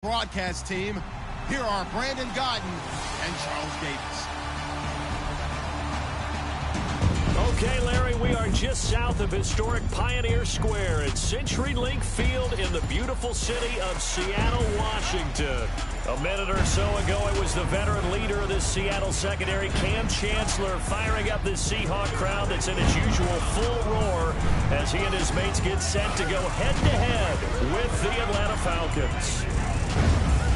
Broadcast team, here are Brandon Gaudin and Charles Davis. Okay, Larry, we are just south of historic Pioneer Square at CenturyLink Field in the beautiful city of Seattle, Washington. A minute or so ago, it was the veteran leader of this Seattle secondary, Cam Chancellor, firing up this Seahawk crowd that's in its usual full roar as he and his mates get set to go head-to-head with the Atlanta Falcons.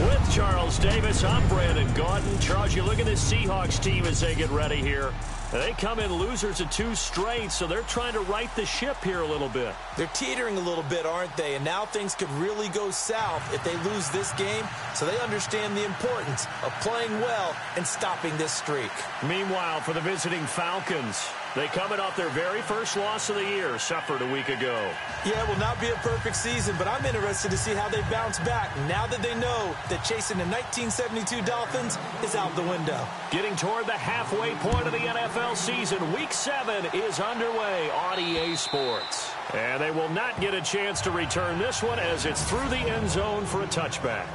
With Charles Davis, I'm Brandon Gaudin. Charles, you look at this Seahawks team as they get ready here. They come in losers of 2 straight, so they're trying to right the ship here a little bit. They're teetering a little bit, aren't they? And now things could really go south if they lose this game, so they understand the importance of playing well and stopping this streak. Meanwhile, for the visiting Falcons, they coming off their very first loss of the year, suffered a week ago. Yeah, it will not be a perfect season, but I'm interested to see how they bounce back now that they know that chasing the 1972 Dolphins is out the window. Getting toward the halfway point of the NFL season, Week 7 is underway on EA Sports. And they will not get a chance to return this one as it's through the end zone for a touchback.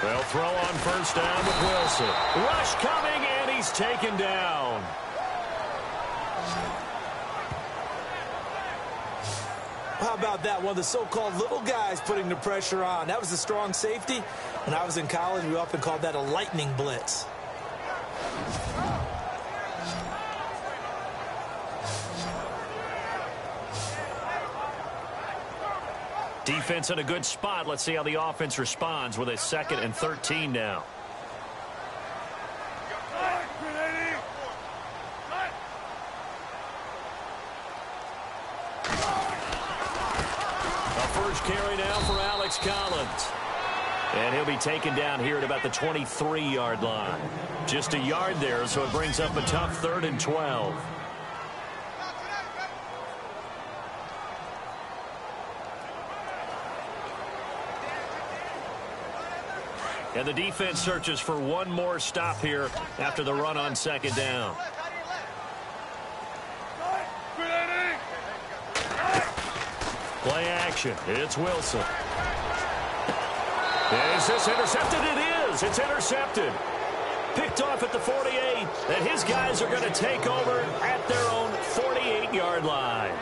They'll throw on first down with Wilson. Rush coming, and he's taken down. How about that? One of the so-called little guys putting the pressure on. That was a strong safety. When I was in college, we often called that a lightning blitz. Defense in a good spot. Let's see how the offense responds with a 2nd and 13 now. A first carry now for Alex Collins. And he'll be taken down here at about the 23-yard line. Just a yard there, so it brings up a tough 3rd and 12. And the defense searches for one more stop here after the run on 2nd down. Play action. It's Wilson. Is this intercepted? It is. It's intercepted. Picked off at the 48. And his guys are going to take over at their own 48-yard line.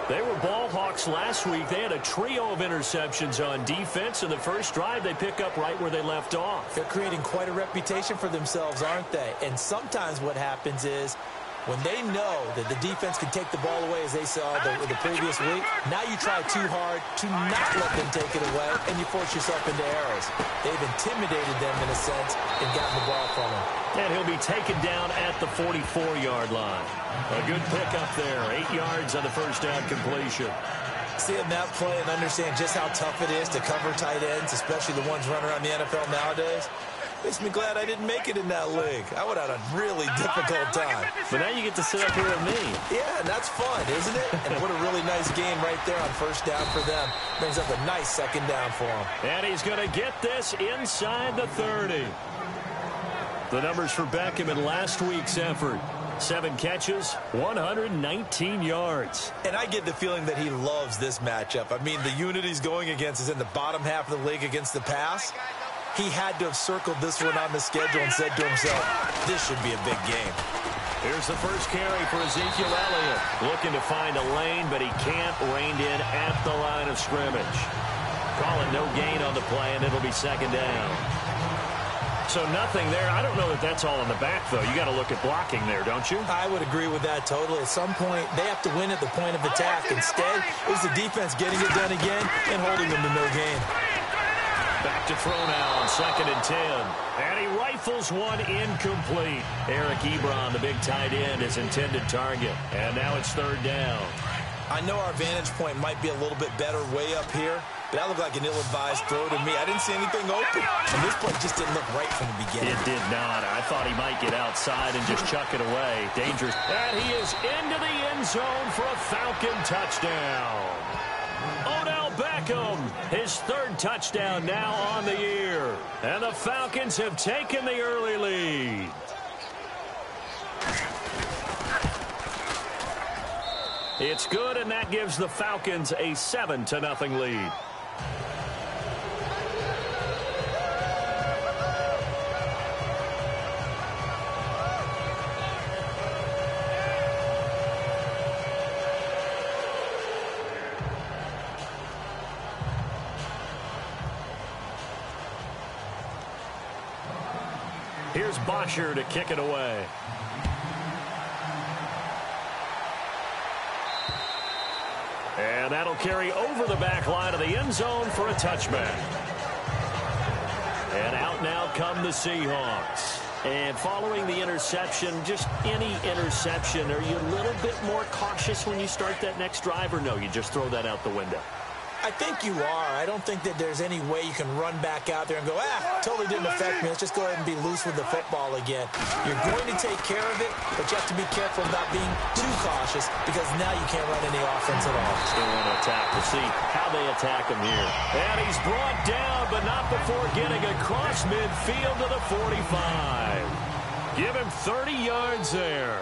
They were ball hawks last week. They had a trio of interceptions on defense. In the first drive, they pick up right where they left off. They're creating quite a reputation for themselves, aren't they? And sometimes what happens is when they know that the defense can take the ball away, as they saw the previous week, now you try too hard to not let them take it away, and you force yourself into errors. They've intimidated them in a sense and gotten the ball from them. And he'll be taken down at the 44-yard line. A good pickup there. 8 yards on the first down completion. Seeing that play and understand just how tough it is to cover tight ends, especially the ones running around the NFL nowadays, makes me glad I didn't make it in that league. I would have had a really difficult time. But now you get to sit up here with me. Yeah, and that's fun, isn't it? And what a really nice game right there on first down for them. Brings up a nice 2nd down for him. And he's going to get this inside the 30. The numbers for Beckham in last week's effort. 7 catches, 119 yards. And I get the feeling that he loves this matchup. I mean, the unit he's going against is in the bottom half of the league against the pass. He had to have circled this one on the schedule and said to himself, this should be a big game. Here's the first carry for Ezekiel Elliott. Looking to find a lane, but he can't. Reined in at the line of scrimmage. Calling no gain on the play, and it'll be 2nd down. So nothing there. I don't know that that's all in the back, though. You got to look at blocking there, don't you? I would agree with that totally. At some point, they have to win at the point of attack. Instead, it was the defense getting it done again and holding them to no gain. Back to throw now on 2nd and 10. And he rifles one incomplete. Eric Ebron, the big tight end, his intended target. And now it's 3rd down. I know our vantage point might be a little bit better way up here, but that looked like an ill-advised throw to me. I didn't see anything open. And this play just didn't look right from the beginning. It did not. I thought he might get outside and just chuck it away. Dangerous. And he is into the end zone for a Falcon touchdown. Odell Beckham, his third touchdown now on the year. And the Falcons have taken the early lead. It's good, and that gives the Falcons a 7-0 lead. Here's Bosher to kick it away. And that'll carry over the back line of the end zone for a touchback. And out now come the Seahawks. And following the interception, just any interception, are you a little bit more cautious when you start that next drive, or no, you just throw that out the window? I think you are. I don't think that there's any way you can run back out there and go, totally didn't affect me. Let's just go ahead and be loose with the football again. You're going to take care of it, but you have to be careful about being too cautious because now you can't run any offense at all. Still want to attack. We'll see how they attack him here. And he's brought down, but not before getting across midfield to the 45. Give him 30 yards there.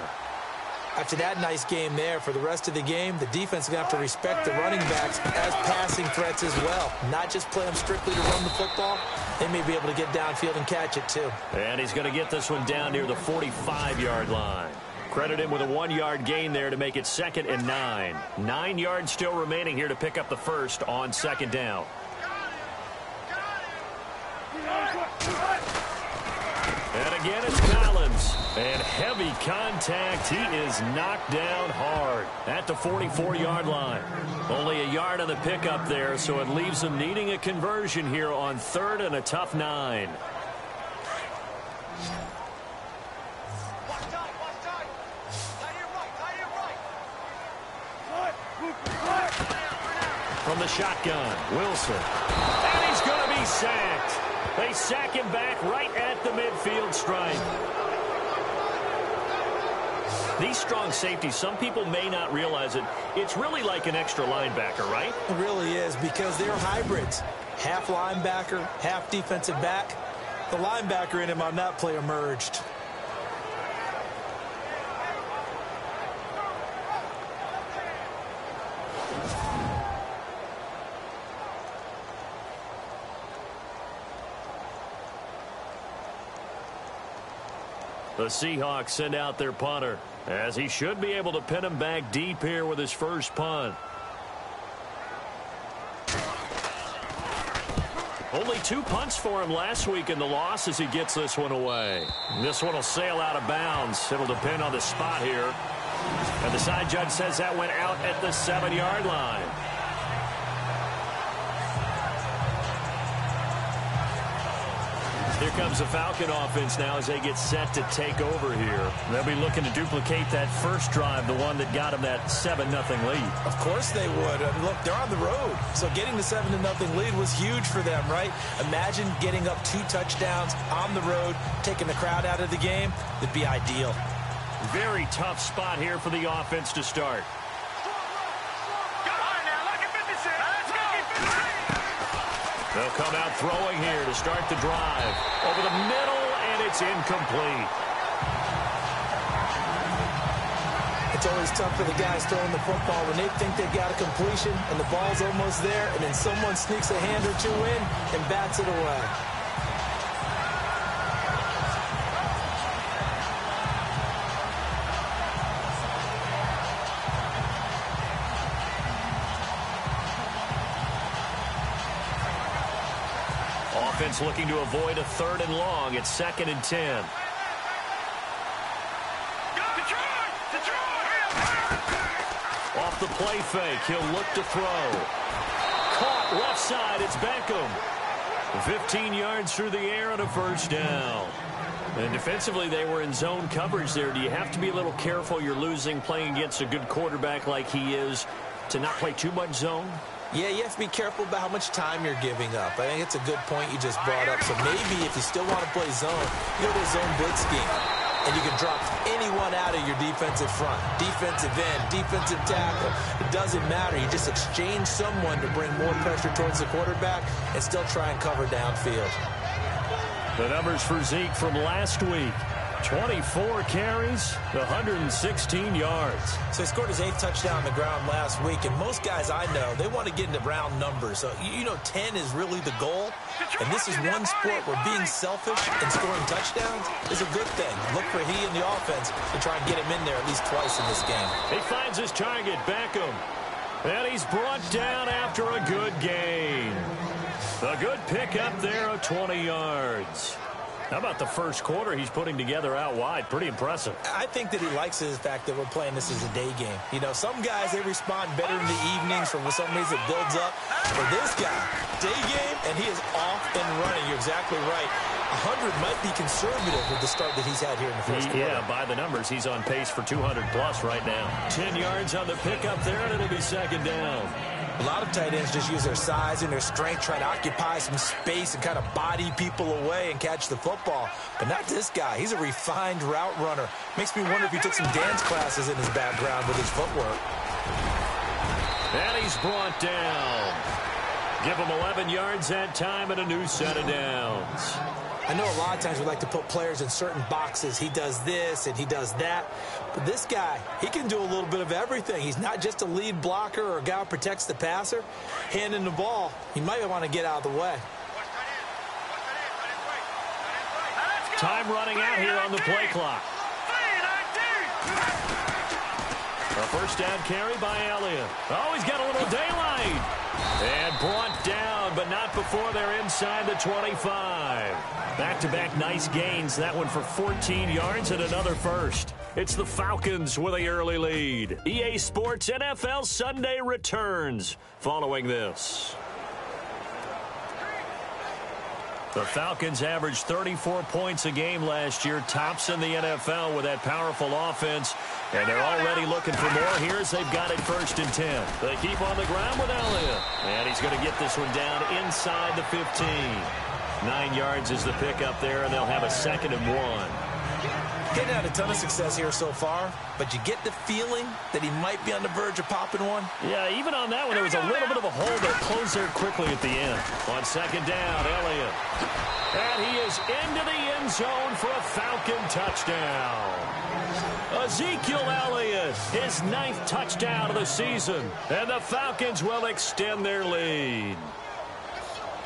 After that nice game there, for the rest of the game, the defense is going to have to respect the running backs as passing threats as well. Not just play them strictly to run the football. They may be able to get downfield and catch it too. And he's going to get this one down near the 45-yard line. Credit him with a 1-yard gain there to make it 2nd and 9. 9 yards still remaining here to pick up the first on 2nd down. And again, it's Collins. And heavy contact. He is knocked down hard at the 44-yard line. Only a yard on the pickup there, so it leaves him needing a conversion here on 3rd and a tough 9. From the shotgun, Wilson. And he's going to be sacked. They sack him back right at the midfield stripe. These strong safeties, some people may not realize it. It's really like an extra linebacker, right? It really is, because they're hybrids. Half linebacker, half defensive back. The linebacker in him on that play emerged. The Seahawks send out their punter, as he should be able to pin him back deep here with his first punt. Only 2 punts for him last week in the loss as he gets this one away. This one will sail out of bounds. It'll depend on the spot here. And the side judge says that went out at the 7-yard line. Here comes the Falcon offense now as they get set to take over here. They'll be looking to duplicate that first drive, the one that got them that 7-0 lead. Of course they would. Look, they're on the road. So getting the 7-0 lead was huge for them, right? Imagine getting up 2 touchdowns on the road, taking the crowd out of the game. It'd be ideal. Very tough spot here for the offense to start. They'll come out throwing here to start the drive. Over the middle, and it's incomplete. It's always tough for the guys throwing the football when they think they've got a completion and the ball's almost there, and then someone sneaks a hand or 2 in and bats it away. Offense looking to avoid a 3rd and long. It's 2nd and 10. Off the play fake, he'll look to throw. Caught left side, it's Beckham. 15 yards through the air on a first down. And defensively, they were in zone coverage there. Do you have to be a little careful? You're losing playing against a good quarterback like he is. to not play too much zone? Yeah, you have to be careful about how much time you're giving up. I think it's a good point you just brought up. So maybe if you still want to play zone, you go to a zone blitz scheme. And you can drop anyone out of your defensive front. Defensive end, defensive tackle. It doesn't matter. You just exchange someone to bring more pressure towards the quarterback and still try and cover downfield. The numbers for Zeke from last week. 24 carries, 116 yards. So he scored his 8th touchdown on the ground last week, and most guys I know, they want to get into round numbers. So, 10 is really the goal, and this is one sport where being selfish and scoring touchdowns is a good thing. Look for he and the offense to try and get him in there at least twice in this game. He finds his target, Beckham, and he's brought down after a good gain. A good pickup there of 20 yards. How about the first quarter he's putting together out wide? Pretty impressive. I think that he likes the fact that we're playing this as a day game. Some guys, they respond better in the evenings for some reason it builds up. For this guy, day game, and he is off and running. You're exactly right. 100 might be conservative with the start that he's had here in the first quarter. Yeah, by the numbers, he's on pace for 200-plus right now. 10 yards on the pickup there, and it'll be second down. A lot of tight ends just use their size and their strength, try to occupy some space and kind of body people away and catch the football. But not this guy. He's a refined route runner. Makes me wonder if he took some dance classes in his background with his footwork. And he's brought down. Give him 11 yards that time and a new set of downs. I know a lot of times we like to put players in certain boxes. He does this and he does that. But this guy, he can do a little bit of everything. He's not just a lead blocker or a guy who protects the passer. Handing the ball, he might want to get out of the way. Time running out here on the play clock. A first down carry by Elliott. Oh, he's got a little daylight. And brought down, but not before they're inside the 25. Back-to-back nice gains. That one for 14 yards and another first. It's the Falcons with a early lead. EA Sports NFL Sunday returns following this. The Falcons averaged 34 points a game last year, tops in the NFL with that powerful offense, and they're already looking for more here as they've got it 1st and 10. They keep on the ground with Elliott, and he's going to get this one down inside the 15. 9 yards is the pickup there, and they'll have a 2nd and 1. Getting had a ton of success here so far, but you get the feeling that he might be on the verge of popping one. Yeah, even on that one, there was a little bit of a hole that closed there quickly at the end. On 2nd down, Elliott. And he is into the end zone for a Falcon touchdown. Ezekiel Elliott, his 9th touchdown of the season. And the Falcons will extend their lead.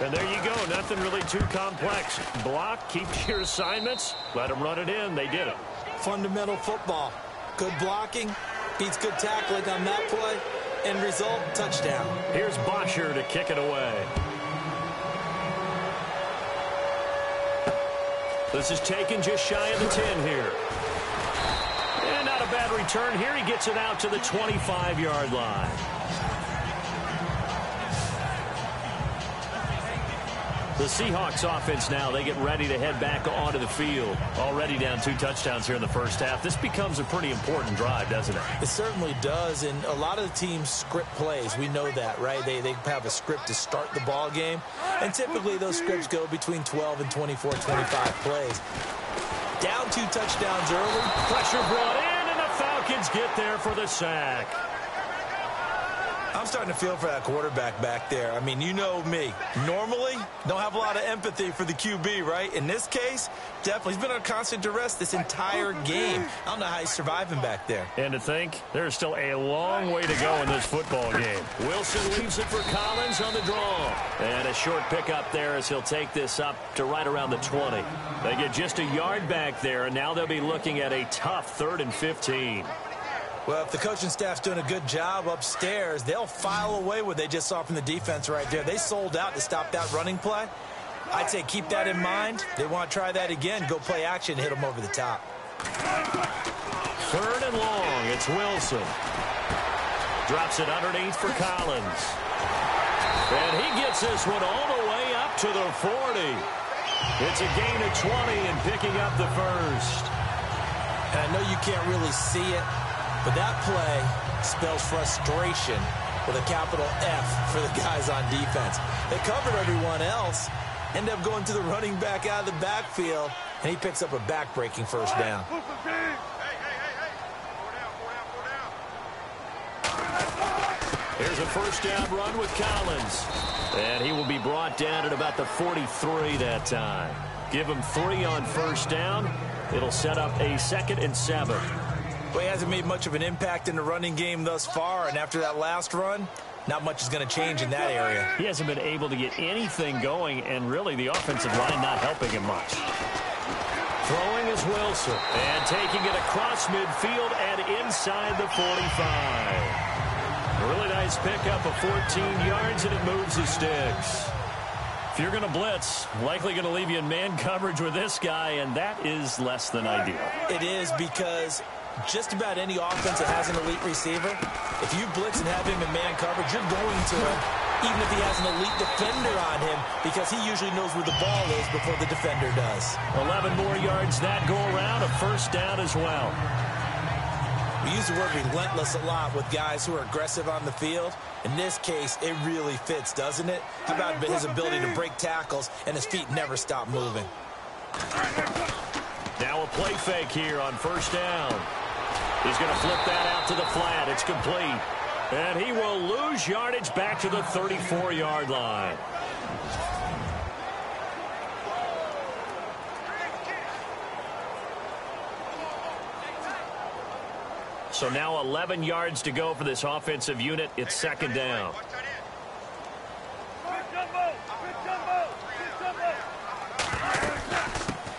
And there you go. Nothing really too complex. Block, keep your assignments, let them run it in. They did it. Fundamental football. Good blocking, beats good tackling on that play. End result, touchdown. Here's Bosher to kick it away. This is taken just shy of the 10 here. And not a bad return here. He gets it out to the 25-yard line. The Seahawks offense now, they get ready to head back onto the field. Already down 2 touchdowns here in the first half. This becomes a pretty important drive, doesn't it? It certainly does, and a lot of the teams script plays. We know that, right? They have a script to start the ball game, and typically those scripts go between 12 and 24, 25 plays. Down 2 touchdowns early. Pressure brought in, and the Falcons get there for the sack. I'm starting to feel for that quarterback back there. I mean, you know me. Normally, don't have a lot of empathy for the QB, right? In this case, definitely. He's been under constant duress this entire game. I don't know how he's surviving back there. And to think, there's still a long way to go in this football game. Wilson leaves it for Collins on the draw. And a short pickup there as he'll take this up to right around the 20. They get just a yard back there, and now they'll be looking at a tough 3rd and 15. Well, if the coaching staff's doing a good job upstairs, they'll file away what they just saw from the defense right there. They sold out to stop that running play. I'd say keep that in mind. They want to try that again, go play action, hit them over the top. 3rd and long. It's Wilson. Drops it underneath for Collins. And he gets this one all the way up to the 40. It's a gain of 20 and picking up the first. And I know you can't really see it, but that play spells frustration with a capital F for the guys on defense. They covered everyone else, ended up going to the running back out of the backfield, and he picks up a back-breaking first down. Here's a first down run with Collins. And he will be brought down at about the 43 that time. Give him 3 on first down. It'll set up a 2nd and 7. Well, he hasn't made much of an impact in the running game thus far, and after that last run, not much is going to change in that area. He hasn't been able to get anything going, and really the offensive line not helping him much. Throwing is Wilson, and taking it across midfield and inside the 45. Really nice pickup of 14 yards, and it moves the sticks. If you're going to blitz, likely going to leave you in man coverage with this guy, and that is less than ideal. It is, because just about any offense that has an elite receiver, if you blitz and have him in man coverage, you're going to him, even if he has an elite defender on him, because he usually knows where the ball is before the defender does. 11 more yards that go around, a first down as well. We use the word relentless a lot with guys who are aggressive on the field. In this case, it really fits, doesn't it? It's about his ability to break tackles, and his feet never stop moving. Now a play fake here on first down. He's going to flip that out to the flat. It's complete. And he will lose yardage back to the 34-yard line. So now 11 yards to go for this offensive unit. It's 2nd down.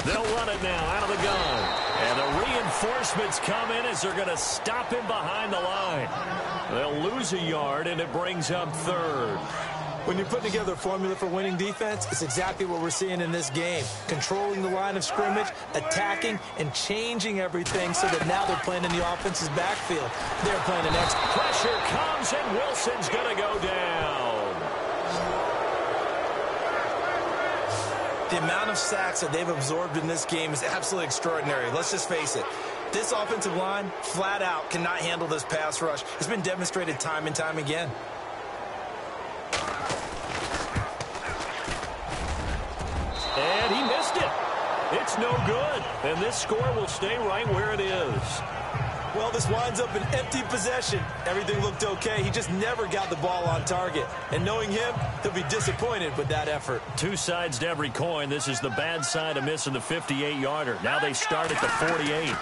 They'll run it now out of the gun. And the reinforcements come in as they're going to stop him behind the line. They'll lose a yard, and it brings up 3rd. When you're putting together a formula for winning defense, it's exactly what we're seeing in this game. Controlling the line of scrimmage, attacking, and changing everything so that now they're playing in the offense's backfield. They're playing the next. Pressure comes, and Wilson's going to go down. The amount of sacks that they've absorbed in this game is absolutely extraordinary. Let's just face it. This offensive line, flat out, cannot handle this pass rush. It's been demonstrated time and time again. And he missed it. It's no good. And this score will stay right where it is. Well, this winds up an empty possession. Everything looked okay. He just never got the ball on target. And knowing him, he'll be disappointed with that effort. 2 sides to every coin. This is the bad side of missing the 58-yarder. Now they start at the 48.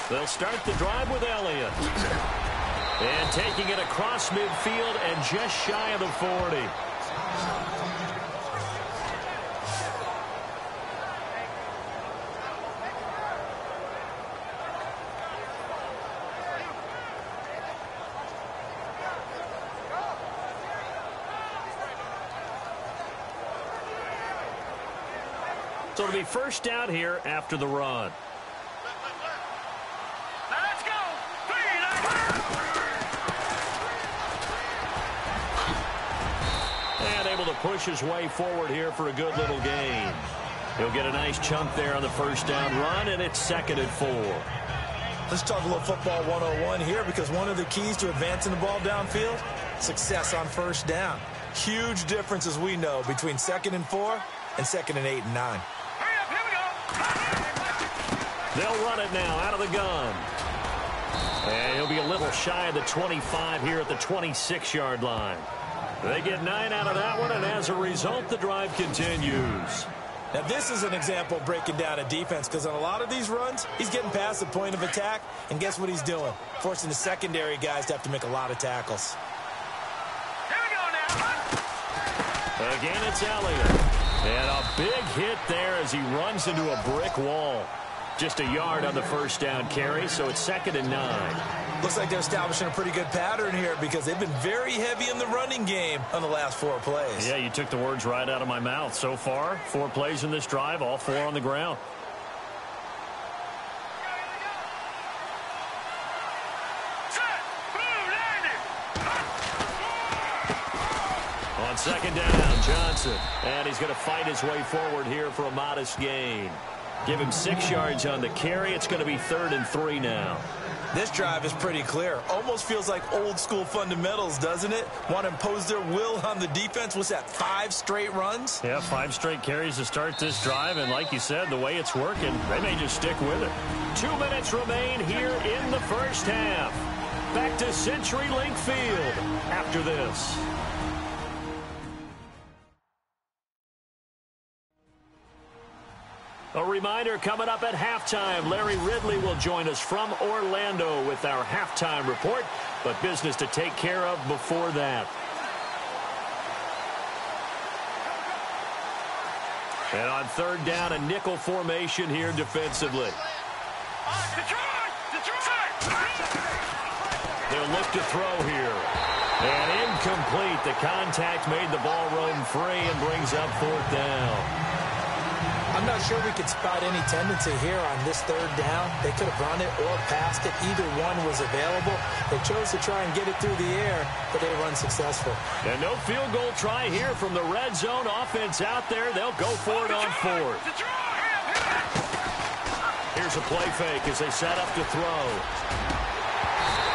They'll start the drive with Elliott. And taking it across midfield and just shy of the 40. So it'll be first down here after the run. Let's go. And able to push his way forward here for a good little gain. He'll get a nice chunk there on the first down run, and it's 2nd and 4. Let's talk a little football 101 here, because one of the keys to advancing the ball downfield, success on first down. Huge difference, as we know, between 2nd and 4 and 2nd and 8 and 9. They'll run it now out of the gun. And he'll be a little shy of the 25 here at the 26-yard line. They get 9 out of that one, and as a result, the drive continues. Now, this is an example of breaking down a defense, because on a lot of these runs, he's getting past the point of attack, and guess what he's doing? Forcing the secondary guys to have to make a lot of tackles. Here we go now. Again, it's Elliott. And a big hit there as he runs into a brick wall. Just a yard on the first down carry, so it's 2nd and 9. Looks like they're establishing a pretty good pattern here, because they've been very heavy in the running game on the last 4 plays. Yeah, you took the words right out of my mouth. So far, 4 plays in this drive, all 4 on the ground. On 2nd down, Johnson. And he's going to fight his way forward here for a modest gain. Give him 6 yards on the carry. It's going to be 3rd and 3 now. This drive is pretty clear. Almost feels like old school fundamentals, doesn't it? Want to impose their will on the defense. What's that, 5 straight runs? Yeah, 5 straight carries to start this drive. And like you said, the way it's working, they may just stick with it. 2 minutes remain here in the first half. Back to CenturyLink Field after this. A reminder coming up at halftime. Larry Ridley will join us from Orlando with our halftime report, but business to take care of before that. And on third down, a nickel formation here defensively. They'll look to throw here. And incomplete. The contact made the ball roam free and brings up 4th down. I'm not sure we could spot any tendency here on this third down. They could have run it or passed it. Either one was available. They chose to try and get it through the air, but they were unsuccessful. And no field goal try here from the red zone offense out there. They'll go for it on 4th. Here's a play fake as they set up to throw.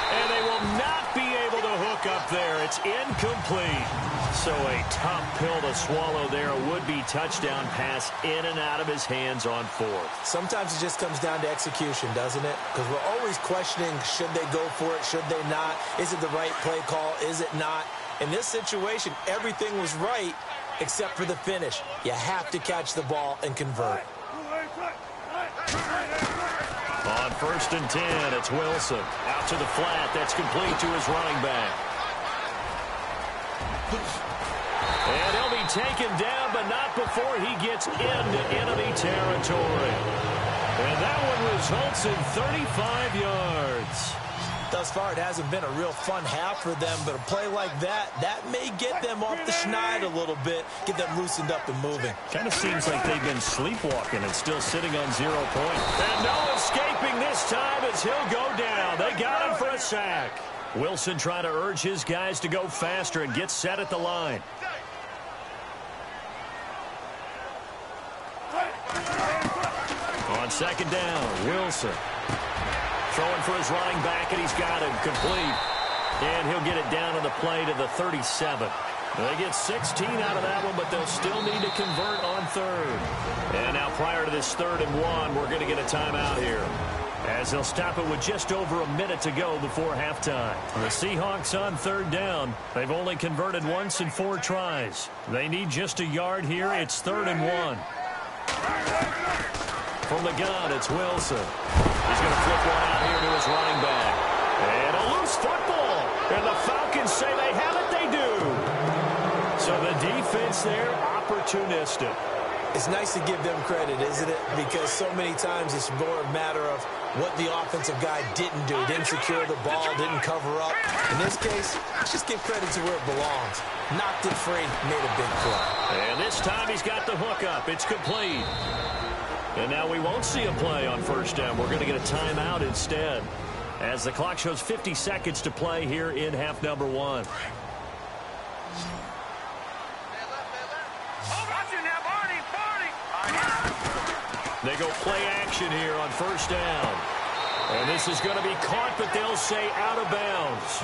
And they will not be able to hook up there. It's incomplete. So a tough pill to swallow there. A would-be touchdown pass in and out of his hands on 4th. Sometimes it just comes down to execution, doesn't it? Because we're always questioning, should they go for it, should they not? Is it the right play call, is it not? In this situation, everything was right except for the finish. You have to catch the ball and convert. On 1st and 10, it's Wilson. Out to the flat. That's complete to his running back. And he'll be taken down, but not before he gets into enemy territory. And that one results in 35 yards. Thus far, it hasn't been a real fun half for them, but a play like that may get them off the schneid a little bit, get them loosened up and moving. Kind of seems like they've been sleepwalking and still sitting on 0 points. And no escaping this time as he'll go down. They got him for a sack. Wilson trying to urge his guys to go faster and get set at the line. On 2nd down, Wilson. Throwing for his running back, and he's got him complete. And he'll get it down on the play to the 37. They get 16 out of that one, but they'll still need to convert on 3rd. And now prior to this 3rd and 1, we're going to get a timeout here, as they'll stop it with just over a minute to go before halftime. The Seahawks on 3rd down. They've only converted once in 4 tries. They need just a yard here. It's 3rd and 1. From the gun, it's Wilson. He's going to flip one out here to his running back. And a loose football. And the Falcons say they have it. They do. So the defense there, opportunistic. It's nice to give them credit, isn't it? Because so many times it's more a matter of what the offensive guy didn't do. Didn't secure the ball, didn't cover up. In this case, let's just give credit to where it belongs. Knocked it free, made a big play. And this time he's got the hookup. It's complete. And now we won't see a play on 1st down. We're going to get a timeout instead, as the clock shows 50 seconds to play here in half number 1. They go play action here on 1st down. And this is going to be caught, but they'll say out of bounds.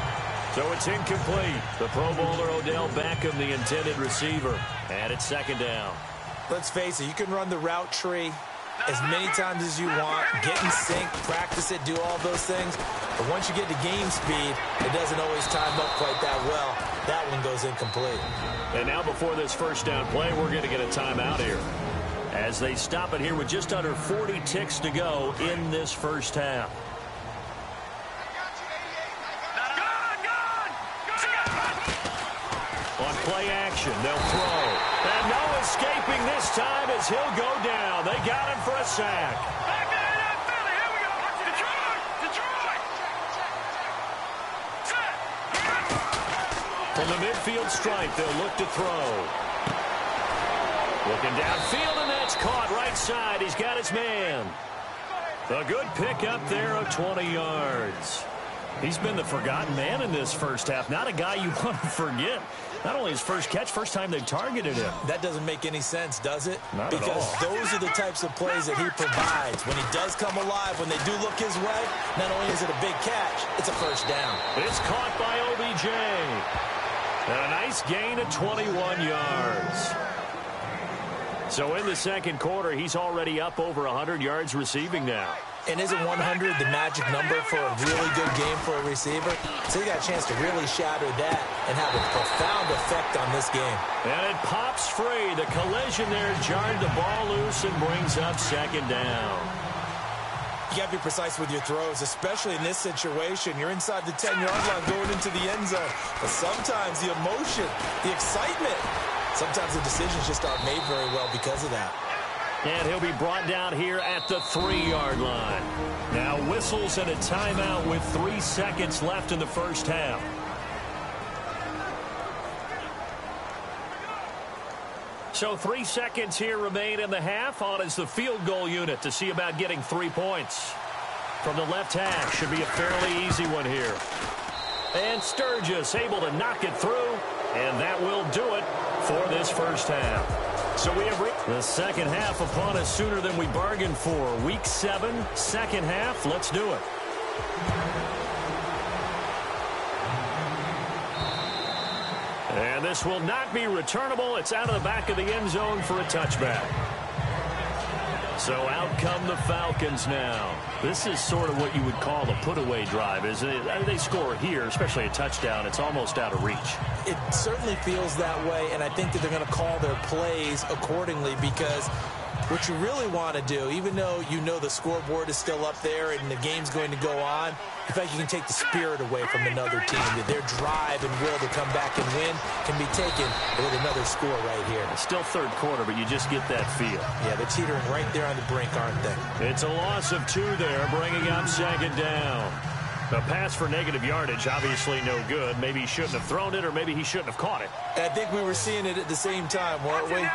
So it's incomplete. The Pro Bowler Odell Beckham, the intended receiver. And it's 2nd down. Let's face it, you can run the route tree as many times as you want, get in sync, practice it, do all those things. But once you get to game speed, it doesn't always time up quite that well. That one goes incomplete. And now before this 1st down play, we're going to get a timeout here, as they stop it here with just under 40 ticks to go in this 1st half. On play action, they'll throw. And no escaping this time as he'll go down. They got him for a sack. Here we go. Detroit. From the midfield stripe, they'll look to throw. Looking downfield, and that's caught right side. He's got his man. A good pickup there of 20 yards. He's been the forgotten man in this first half. Not a guy you want to forget. Not only his first catch, first time they've targeted him. That doesn't make any sense, does it? Not because at all. Those are the types of plays that he provides. When he does come alive, when they do look his way, not only is it a big catch, it's a first down. It's caught by OBJ. And a nice gain of 21 yards. So in the second quarter, he's already up over 100 yards receiving now. And isn't 100 the magic number for a really good game for a receiver? So you got a chance to really shatter that and have a profound effect on this game. And it pops free. The collision there jarred the ball loose and brings up second down. You got to be precise with your throws, especially in this situation. You're inside the 10-yard line going into the end zone. But sometimes the emotion, the excitement, sometimes the decisions just aren't made very well because of that. And he'll be brought down here at the 3-yard line. Now whistles and a timeout with 3 seconds left in the first half. So 3 seconds here remain in the half. On is the field goal unit to see about getting 3 points. From the left hash, should be a fairly easy one here. And Sturgis able to knock it through. And that will do it for this first half. So we have reached the second half upon us sooner than we bargained for. Week 7, second half. Let's do it. And this will not be returnable. It's out of the back of the end zone for a touchback. So out come the Falcons now. This is sort of what you would call a put-away drive, isn't it? They score here, especially a touchdown. It's almost out of reach. It certainly feels that way, and I think that they're going to call their plays accordingly because what you really want to do, even though you know the scoreboard is still up there and the game's going to go on, in fact, you can take the spirit away from another team. Their drive and will to come back and win can be taken with another score right here. It's still third quarter, but you just get that feel. Yeah, they're teetering right there on the brink, aren't they? It's a loss of 2 there, bringing up second down. A pass for negative yardage, obviously no good. Maybe he shouldn't have thrown it, or maybe he shouldn't have caught it. I think we were seeing it at the same time, weren't we?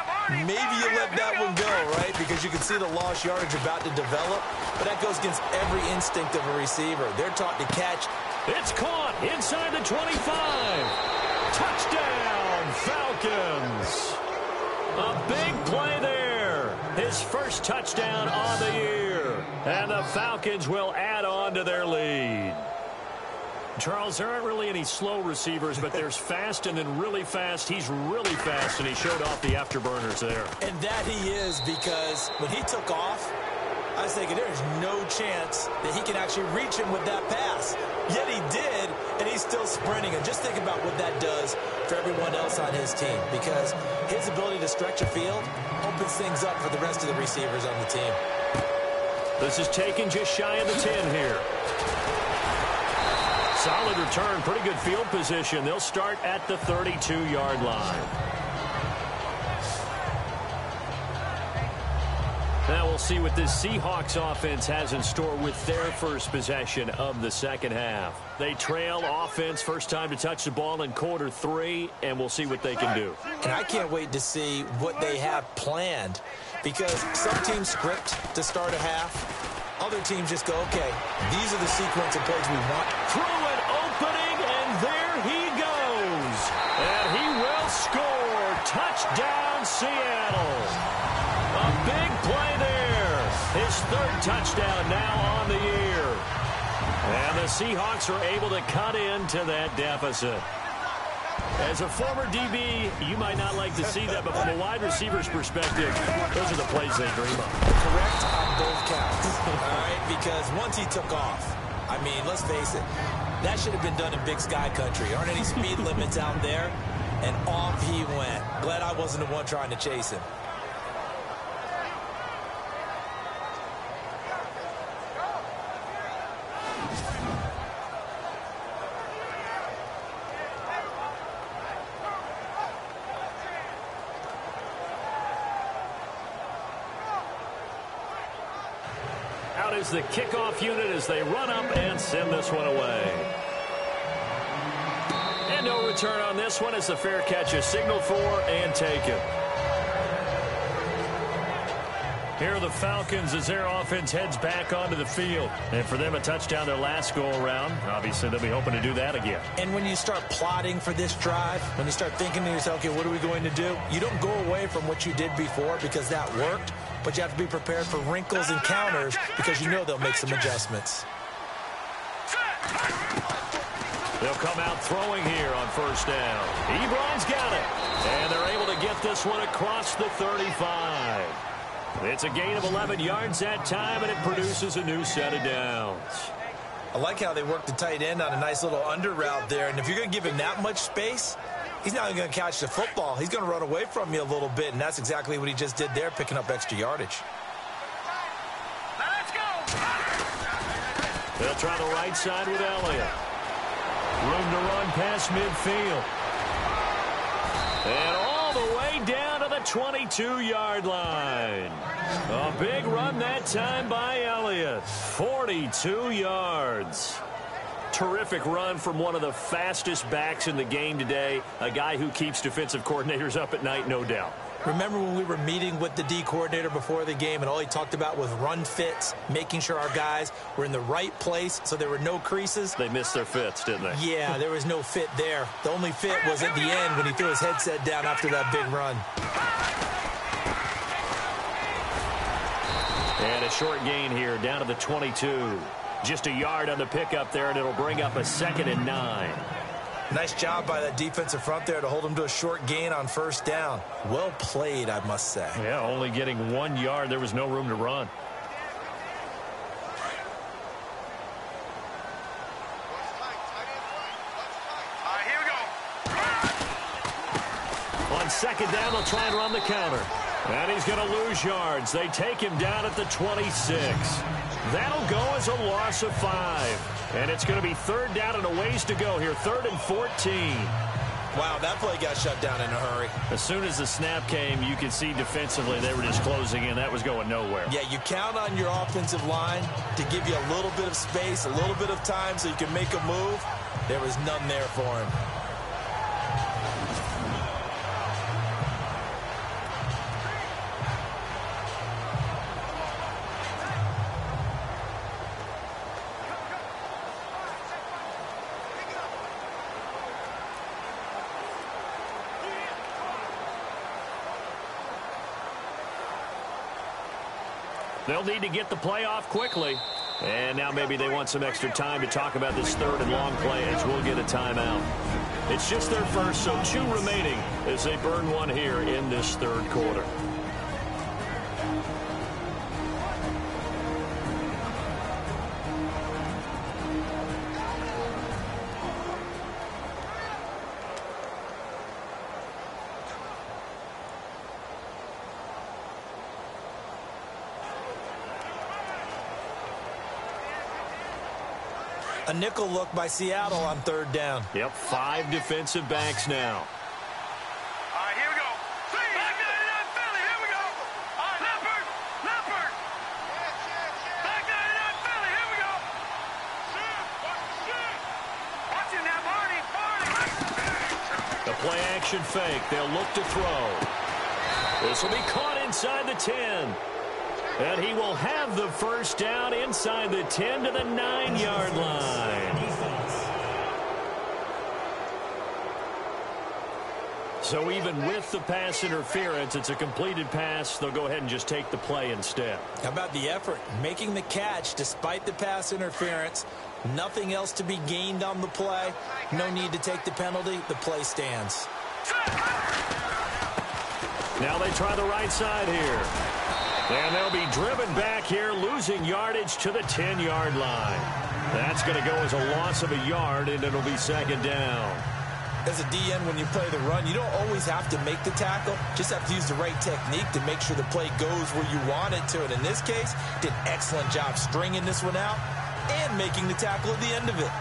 Maybe you let that one go, right? Because you can see the lost yardage about to develop. But that goes against every instinct of a receiver. They're taught to catch. It's caught inside the 25. Touchdown, Falcons. A big play there. His first touchdown on the year. And the Falcons will add on to their lead. Charles, there aren't really any slow receivers, but there's fast and then really fast. He's really fast, and he showed off the afterburners there. And that he is, because when he took off, I was thinking there's no chance that he can actually reach him with that pass. Yet he did, and he's still sprinting. And just think about what that does for everyone else on his team, because his ability to stretch a field opens things up for the rest of the receivers on the team. This is taken just shy of the 10 here. Solid return, pretty good field position. They'll start at the 32-yard line. Now we'll see what this Seahawks offense has in store with their first possession of the second half. They trail offense, first time to touch the ball in quarter 3, and we'll see what they can do. And I can't wait to see what they have planned, because some teams script to start a half. Other teams just go, okay, these are the sequence of plays we want. Through an opening, and there he goes. And he will score. Touchdown, Seattle. A big play there. His third touchdown now on the year. And the Seahawks are able to cut into that deficit. As a former DB, you might not like to see that, but from a wide receiver's perspective, those are the plays they dream of. Correct on both counts, all right? Because once he took off, I mean, let's face it, that should have been done in Big Sky Country. Aren't any speed limits out there? And off he went. Glad I wasn't the one trying to chase him. Out is the kickoff unit as they run up and send this one away. And no return on this one as the fair catch is signaled for and taken. Here are the Falcons as their offense heads back onto the field. And for them, a touchdown their last go-around. Obviously, they'll be hoping to do that again. And when you start plotting for this drive, when you start thinking to yourself, okay, what are we going to do? You don't go away from what you did before because that worked, but you have to be prepared for wrinkles and counters because you know they'll make some adjustments. They'll come out throwing here on first down. Ebron's got it. And they're able to get this one across the 35. It's a gain of 11 yards that time, and it produces a new set of downs. I like how they work the tight end on a nice little under route there. And if you're going to give him that much space, he's not going to catch the football. He's going to run away from you a little bit, and that's exactly what he just did there, picking up extra yardage. Let's go. They'll try the right side with Elliott. Room to run past midfield. And all the way down to the 22-yard line. A big run that time by Elliott. 42 yards. Terrific run from one of the fastest backs in the game today. A guy who keeps defensive coordinators up at night, no doubt. Remember when we were meeting with the D coordinator before the game and all he talked about was run fits, making sure our guys were in the right place so there were no creases? They missed their fits, didn't they? Yeah, there was no fit there. The only fit was at the end when he threw his headset down after that big run. And a short gain here down to the 22. Just a yard on the pickup there, and it'll bring up a 2nd and 9. Nice job by that defensive front there to hold him to a short gain on first down. Well played, I must say. Yeah, only getting 1 yard. There was no room to run. Here we go. On 2nd down, they'll try and run the counter. And he's going to lose yards. They take him down at the 26. That'll go as a loss of 5. And it's going to be 3rd down and a ways to go here. 3rd and 14. Wow, that play got shut down in a hurry. As soon as the snap came, you could see defensively they were just closing in. That was going nowhere. Yeah, you count on your offensive line to give you a little bit of space, a little bit of time so you can make a move. There was none there for him. They'll need to get the play off quickly. And now maybe they want some extra time to talk about this 3rd and long play as we'll get a timeout. It's just their first, so 2 remaining as they burn one here in this 3rd quarter. A nickel look by Seattle on 3rd down. Yep, 5 defensive backs now. Here we go. Back 99 Philly. Here we go. Leopard. Back 99 Philly. Here we go. Watch him now, Barney. The play action fake. They'll look to throw. This will be caught inside the 10. And he will have the first down inside the 10 to the 9-yard line. So even with the pass interference, it's a completed pass. They'll go ahead and just take the play instead. How about the effort? Making the catch despite the pass interference. Nothing else to be gained on the play. No need to take the penalty. The play stands. Now they try the right side here. And they'll be driven back here, losing yardage to the 10-yard line. That's going to go as a loss of a yard, and it'll be 2nd down. As a DN, when you play the run, you don't always have to make the tackle. Just have to use the right technique to make sure the play goes where you want it to. And in this case, did an excellent job stringing this one out and making the tackle at the end of it.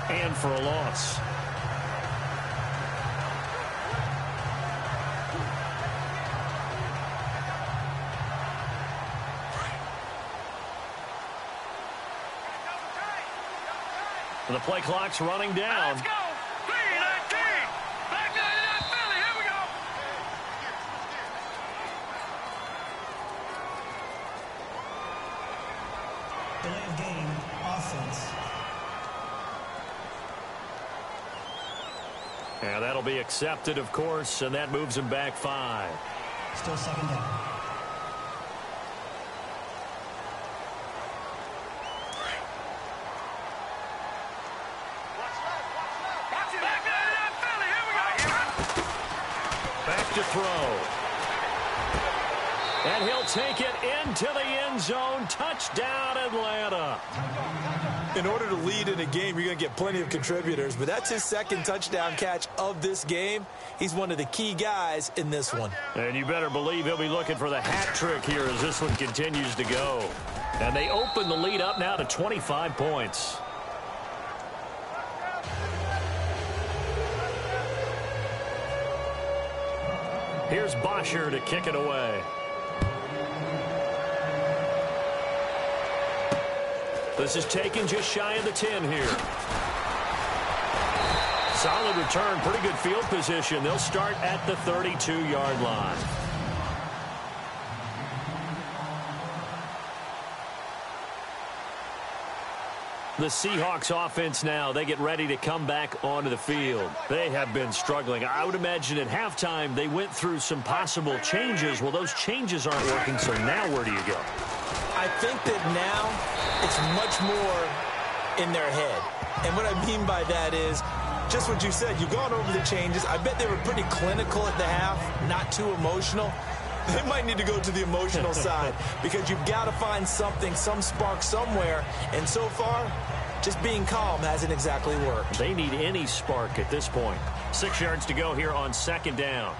And for a loss. The play clock's running down. Let's go. 3-19. Back 99 Philly. Here we go. And that'll be accepted, of course, and that moves him back 5. Still second down. Back to throw. And he'll take it into the end zone. Touchdown, Atlanta. In order to lead in a game, you're going to get plenty of contributors, but that's his second touchdown catch of this game. He's one of the key guys in this one. And you better believe he'll be looking for the hat trick here as this one continues to go. And they open the lead up now to 25 points. Here's Bosher to kick it away. This is taken just shy of the 10 here. Solid return, pretty good field position. They'll start at the 32-yard line. The Seahawks offense now, they get ready to come back onto the field. They have been struggling. I would imagine at halftime they went through some possible changes. Well, those changes aren't working, so now where do you go? I think that now it's much more in their head. And what I mean by that is just what you said. You've gone over the changes. I bet they were pretty clinical at the half, not too emotional. They might need to go to the emotional side because you've got to find something, some spark somewhere. And so far, just being calm hasn't exactly worked. They need any spark at this point. 6 yards to go here on second down.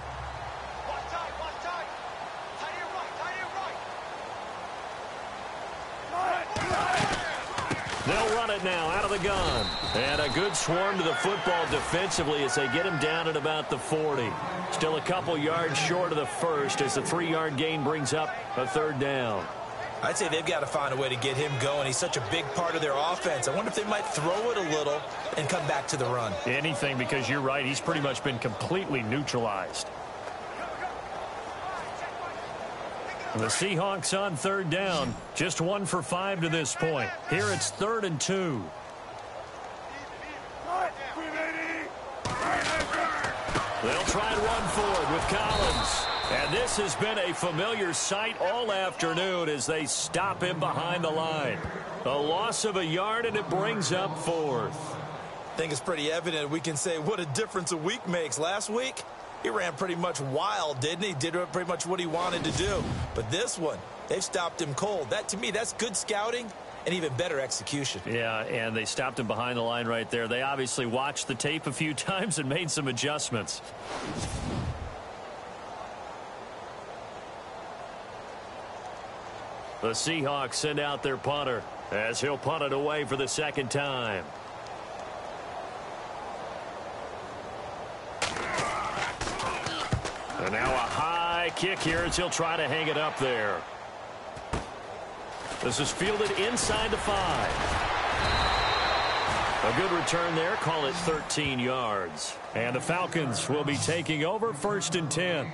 They'll run it now out of the gun. And a good swarm to the football defensively as they get him down at about the 40. Still a couple yards short of the first as the 3-yard gain brings up a third down. I'd say they've got to find a way to get him going. He's such a big part of their offense. I wonder if they might throw it a little and come back to the run. Anything, because you're right. He's pretty much been completely neutralized. The Seahawks on third down. Just 1 for 5 to this point. Here it's 3rd and 2. They'll try and run forward with Collins. And this has been a familiar sight all afternoon as they stop him behind the line. A loss of a yard, and it brings up 4th. I think it's pretty evident. We can say what a difference a week makes. Last week, he ran pretty much wild, didn't he? Did pretty much what he wanted to do. But this one, they've stopped him cold. That, to me, that's good scouting and even better execution. Yeah, and they stopped him behind the line right there. They obviously watched the tape a few times and made some adjustments. The Seahawks send out their punter as he'll punt it away for the second time. And now a high kick here as he'll try to hang it up there. This is fielded inside the 5. A good return there. Call it 13 yards. And the Falcons will be taking over 1st and 10.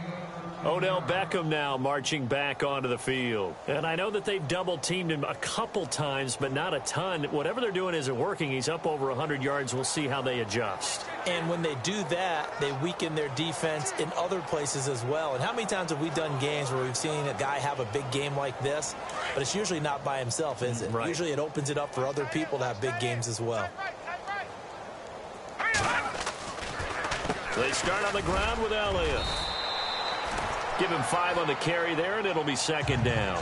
Odell Beckham now marching back onto the field. And I know that they've double-teamed him a couple times, but not a ton. Whatever they're doing isn't working. He's up over 100 yards. We'll see how they adjust. And when they do that, they weaken their defense in other places as well. And how many times have we done games where we've seen a guy have a big game like this, but it's usually not by himself, is it? Right. Usually it opens it up for other people to have big games as well. They start on the ground with Elliott. Give him 5 on the carry there, and it'll be second down.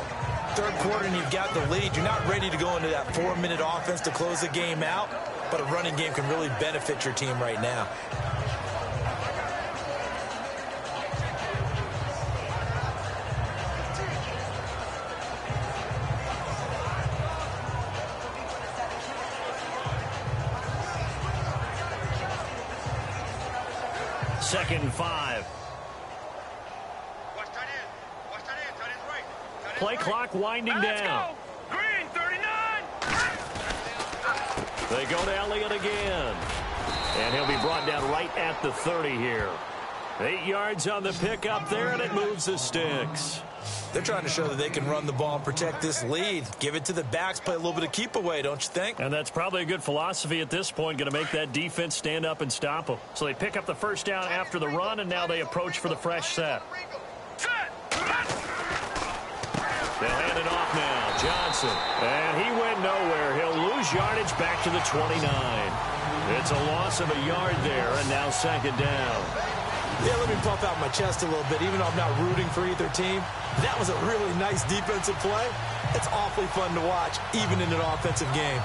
Third quarter, and you've got the lead. You're not ready to go into that 4-minute offense to close the game out, but a running game can really benefit your team right now. Second and 5. Play clock winding down. Green, 39. They go to Elliott again. And he'll be brought down right at the 30 here. 8 yards on the pickup there, and it moves the sticks. They're trying to show that they can run the ball and protect this lead. Give it to the backs, play a little bit of keep away, don't you think? And that's probably a good philosophy at this point, going to make that defense stand up and stop them. So they pick up the first down after the run, and now they approach for the fresh set. They'll hand it off now. Johnson. And he went nowhere. He'll lose yardage back to the 29. It's a loss of a yard there, and now second down. Yeah, let me puff out my chest a little bit. Even though I'm not rooting for either team, that was a really nice defensive play. It's awfully fun to watch, even in an offensive game.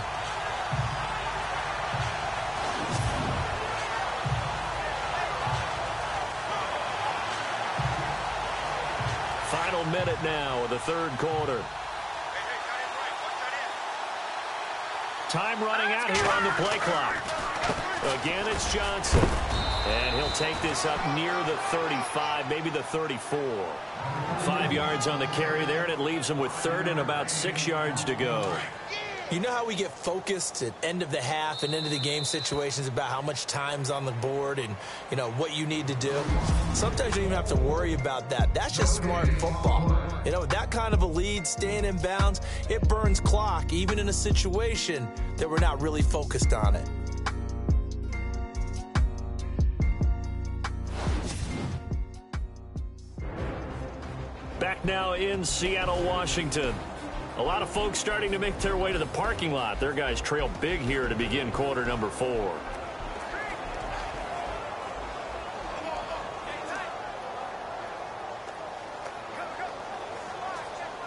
Final minute now of the third quarter. Time running out here on the play clock. Again, it's Johnson. And he'll take this up near the 35, maybe the 34. 5 yards on the carry there, and it leaves him with third and about 6 yards to go. You know how we get focused at end of the half and end of the game situations about how much time's on the board and, you know, what you need to do? Sometimes you don't even have to worry about that. That's just smart football. You know, with that kind of a lead, staying in bounds, it burns clock, even in a situation that we're not really focused on it. Back now in Seattle, Washington. A lot of folks starting to make their way to the parking lot. Their guys trail big here to begin quarter number 4.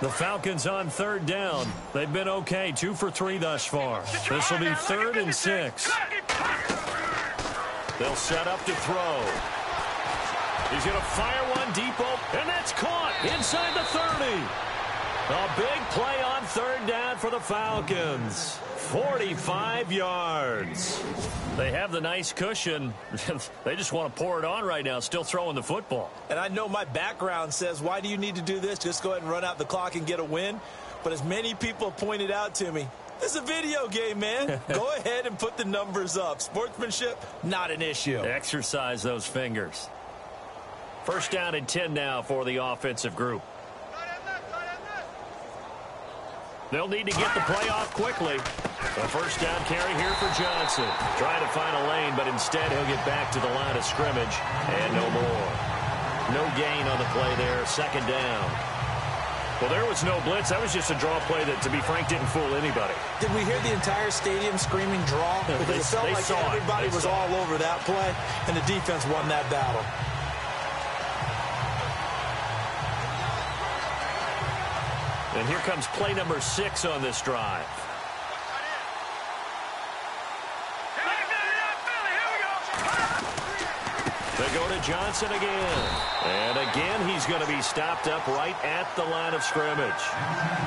The Falcons on third down. They've been okay, 2 for 3 thus far. This will be 3rd and 6. They'll set up to throw. He's going to fire one deep open, and that's caught inside the 30. A big play on third down for the Falcons. 45 yards. They have the nice cushion. They just want to pour it on right now, still throwing the football. And I know my background says, why do you need to do this? Just go ahead and run out the clock and get a win. But as many people have pointed out to me, this is a video game, man. Go ahead and put the numbers up. Sportsmanship, not an issue. Exercise those fingers. First down and 10 now for the offensive group. They'll need to get the play off quickly. A first down carry here for Johnson. Trying to find a lane, but instead he'll get back to the line of scrimmage. And no more. No gain on the play there. Second down. Well, there was no blitz. That was just a draw play that, to be frank, didn't fool anybody. Did we hear the entire stadium screaming draw? Because it felt like everybody was all over that play, and the defense won that battle. And here comes play number 6 on this drive. They go to Johnson again. And again, he's going to be stopped up right at the line of scrimmage.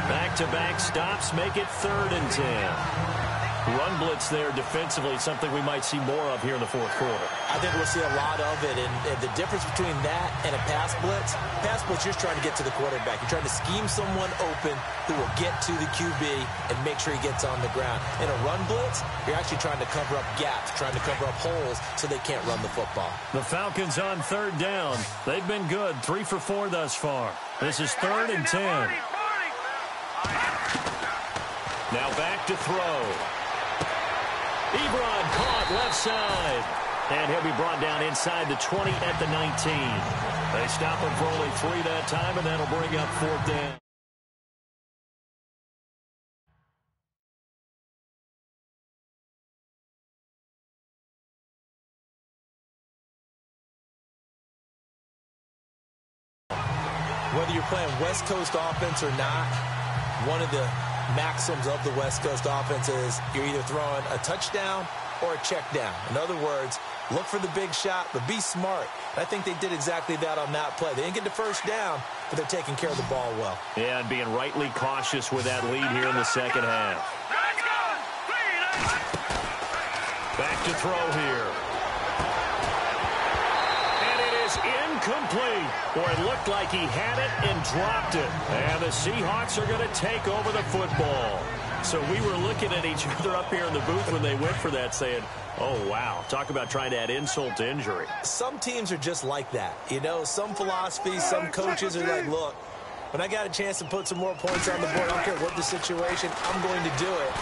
Back-to-back stops make it 3rd and 10. Run blitz there defensively, something we might see more of here in the fourth quarter. I think we'll see a lot of it, and the difference between that and a pass blitz, you're just trying to get to the quarterback. You're trying to scheme someone open who will get to the QB and make sure he gets on the ground. In a run blitz, you're actually trying to cover up gaps, trying to cover up holes so they can't run the football. The Falcons on third down. They've been good, 3 for 4 thus far. This is 3rd and 10. Now back to throw. Ebron caught left side. And he'll be brought down inside the 20 at the 19. They stop him for only 3 that time, and that'll bring up 4th down. Whether you're playing West Coast offense or not, one of the maxims of the West Coast offense is you're either throwing a touchdown or a check down. In other words, look for the big shot, but be smart. I think they did exactly that on that play. They didn't get the first down, but they're taking care of the ball well. Yeah, and being rightly cautious with that lead here in the second half. Back to throw here. And it is incomplete. Boy, it looked like he had it and dropped it. And the Seahawks are going to take over the football. So we were looking at each other up here in the booth when they went for that, saying, Oh, wow. Talk about trying to add insult to injury. Some teams are just like that. You know, some philosophies, some coaches are like, look, when I got a chance to put some more points on the board, I don't care what the situation, I'm going to do it.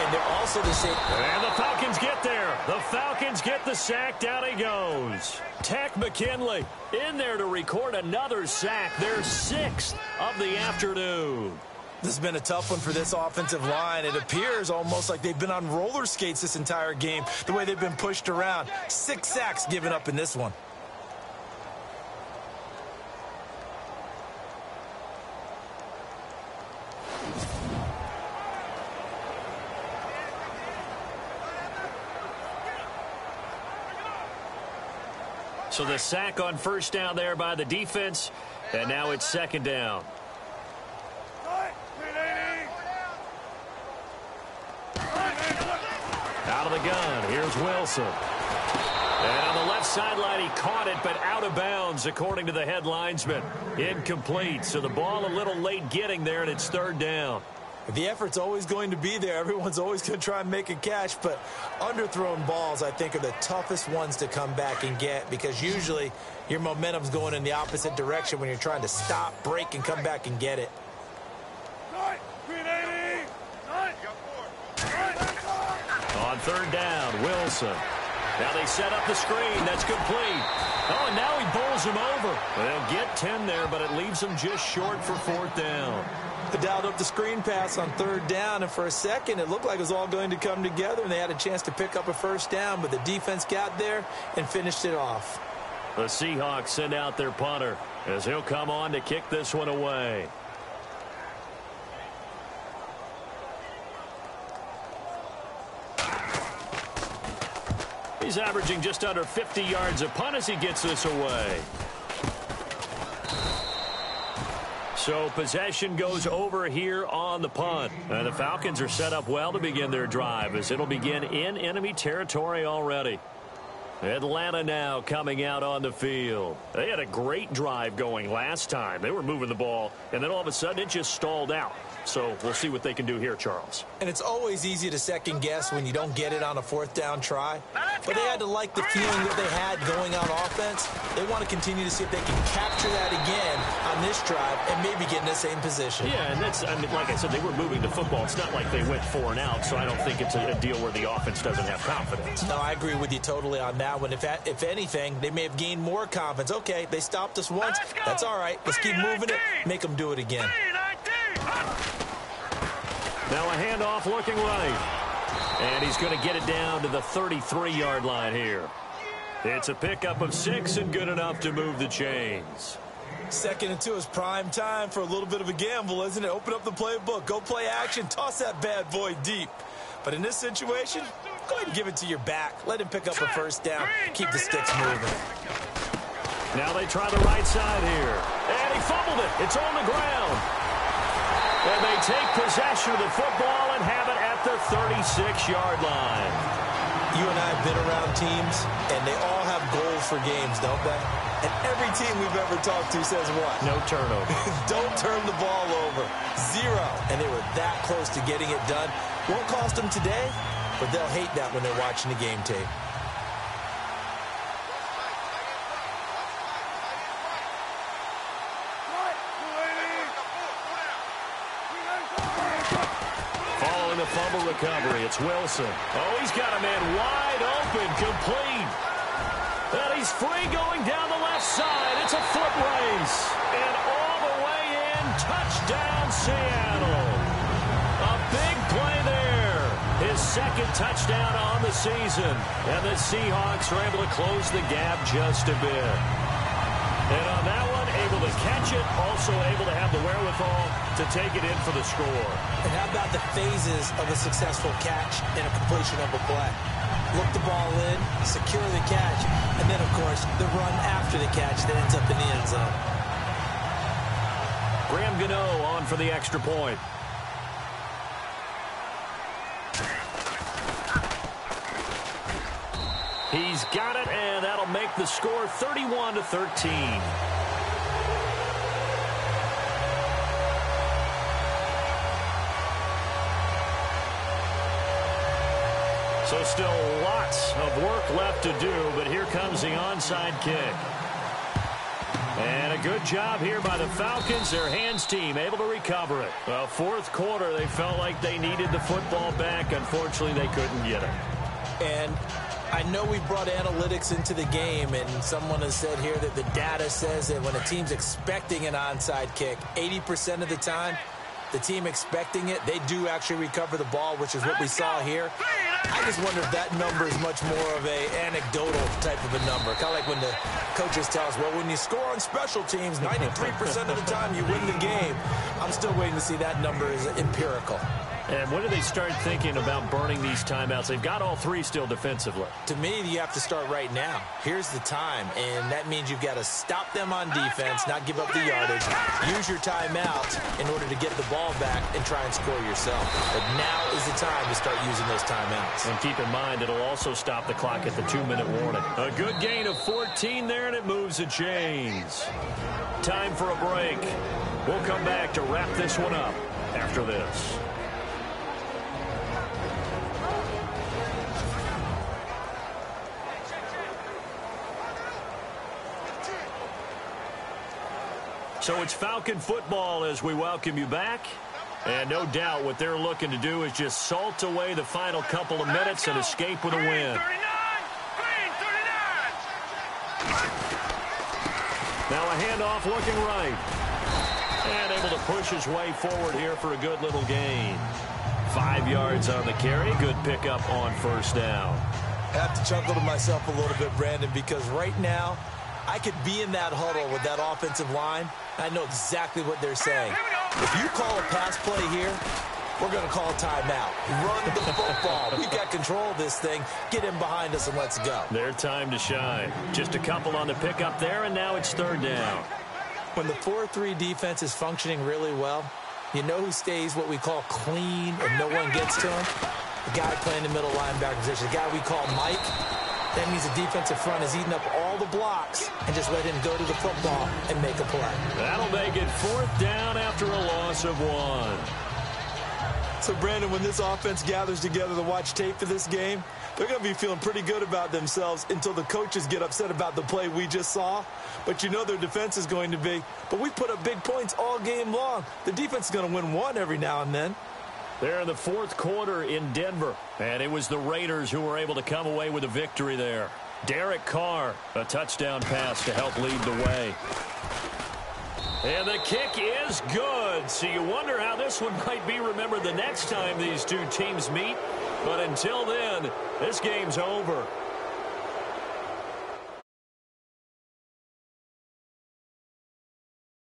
And they're also the same. And the Falcons get there. The Falcons get the sack. Down he goes. Tech McKinley in there to record another sack. Their 6th of the afternoon. This has been a tough one for this offensive line. It appears almost like they've been on roller skates this entire game, the way they've been pushed around. 6 sacks given up in this one. So the sack on first down there by the defense, and now it's second down. Out of the gun, here's Wilson. And on the left sideline, he caught it, but out of bounds, according to the head linesman. Incomplete, so the ball a little late getting there, and it's third down. The effort's always going to be there. Everyone's always going to try and make a catch, but underthrown balls, I think, are the toughest ones to come back and get because usually your momentum's going in the opposite direction when you're trying to stop, break, and come back and get it. On third down, Wilson. Now they set up the screen. That's complete. Oh, and now he bowls him over. They'll get 10 there, but it leaves him just short for fourth down. They dialed up the screen pass on third down, and for a second it looked like it was all going to come together, and they had a chance to pick up a first down, but the defense got there and finished it off. The Seahawks send out their punter as he'll come on to kick this one away. He's averaging just under 50 yards a punt as he gets this away. So possession goes over here on the punt. And the Falcons are set up well to begin their drive as it'll begin in enemy territory already. Atlanta now coming out on the field. They had a great drive going last time. They were moving the ball, and then all of a sudden it just stalled out. So we'll see what they can do here, Charles. And it's always easy to second guess when you don't get it on a fourth down try. But they had to like the feeling that they had going on offense. They want to continue to see if they can capture that again on this drive and maybe get in the same position. Yeah, and that's, I mean, like I said, they were moving the football. It's not like they went 4 and out, so I don't think it's a deal where the offense doesn't have confidence. No, I agree with you totally on that one. If anything, they may have gained more confidence. Okay, they stopped us once. That's all right. Let's keep moving it. Make them do it again. Now a handoff looking right. And he's going to get it down to the 33-yard line here. It's a pickup of 6 and good enough to move the chains. 2nd and 2 is prime time for a little bit of a gamble, isn't it? Open up the playbook. Go play action. Toss that bad boy deep. But in this situation, go ahead and give it to your back. Let him pick up a first down. Keep the sticks moving. Now they try the right side here. And he fumbled it. It's on the ground. And they take possession of the football and have it at the 36-yard line. You and I have been around teams, and they all have goals for games, don't they? And every team we've ever talked to says what? No turnover. Don't turn the ball over. 0. And they were that close to getting it done. Won't cost them today, but they'll hate that when they're watching the game tape. Following the fumble recovery, it's Wilson. Oh, he's got a man wide open, complete. And he's free going down the left side. It's a foot race. And all the way in, touchdown Seattle. A big play there. His 2nd touchdown on the season. And the Seahawks are able to close the gap just a bit. And on that one, able to catch it, also able to have the wherewithal to take it in for the score. And how about the phases of a successful catch and a completion of a play? Look the ball in, secure the catch, and then, of course, the run after the catch that ends up in the end zone. Graham Gano on for the extra point. He's got it, and that'll make the score 31-13. So still lots of work left to do, but here comes the onside kick. And a good job here by the Falcons. Their hands team able to recover it. Well, fourth quarter, they felt like they needed the football back. Unfortunately, they couldn't get it. And I know we brought analytics into the game, and someone has said here that the data says that when a team's expecting an onside kick, 80% of the time, the team expecting it, they do actually recover the ball, which is what we saw here. I just wonder if that number is much more of a anecdotal type of a number. Kind of like when the coaches tell us, well, when you score on special teams, 93% of the time you win the game. I'm still waiting to see that number is empirical. And when do they start thinking about burning these timeouts? They've got all three still defensively. To me, you have to start right now. Here's the time, and that means you've got to stop them on defense, not give up the yardage, use your timeout in order to get the ball back and try and score yourself. But now is the time to start using those timeouts. And keep in mind, it'll also stop the clock at the 2-minute warning. A good gain of 14 there, and it moves the chains. Time for a break. We'll come back to wrap this one up after this. So it's Falcon football as we welcome you back. And no doubt what they're looking to do is just salt away the final couple of minutes and escape with a win. Now a handoff looking right. And able to push his way forward here for a good little gain. 5 yards on the carry. Good pickup on first down. I have to chuckle to myself a little bit, Brandon, because right now I could be in that huddle with that offensive line. I know exactly what they're saying. If you call a pass play here, we're going to call a timeout. Run the football. We got control of this thing. Get him behind us and let's go. Their time to shine. Just a couple on the pickup there, and now it's third down. When the 4-3 defense is functioning really well, you know who stays what we call clean and no one gets to him? The guy playing the middle linebacker position, the guy we call Mike. That means the defensive front is eating up all the blocks and just let him go to the football and make a play. That'll make it fourth down after a loss of 1. So, Brandon, when this offense gathers together to watch tape for this game, they're going to be feeling pretty good about themselves until the coaches get upset about the play we just saw. But you know their defense is going to be. But we put up big points all game long. The defense is going to win one every now and then. They're in the fourth quarter in Denver, and it was the Raiders who were able to come away with a victory there. Derek Carr, a touchdown pass to help lead the way. And the kick is good, so you wonder how this one might be remembered the next time these two teams meet. But until then, this game's over.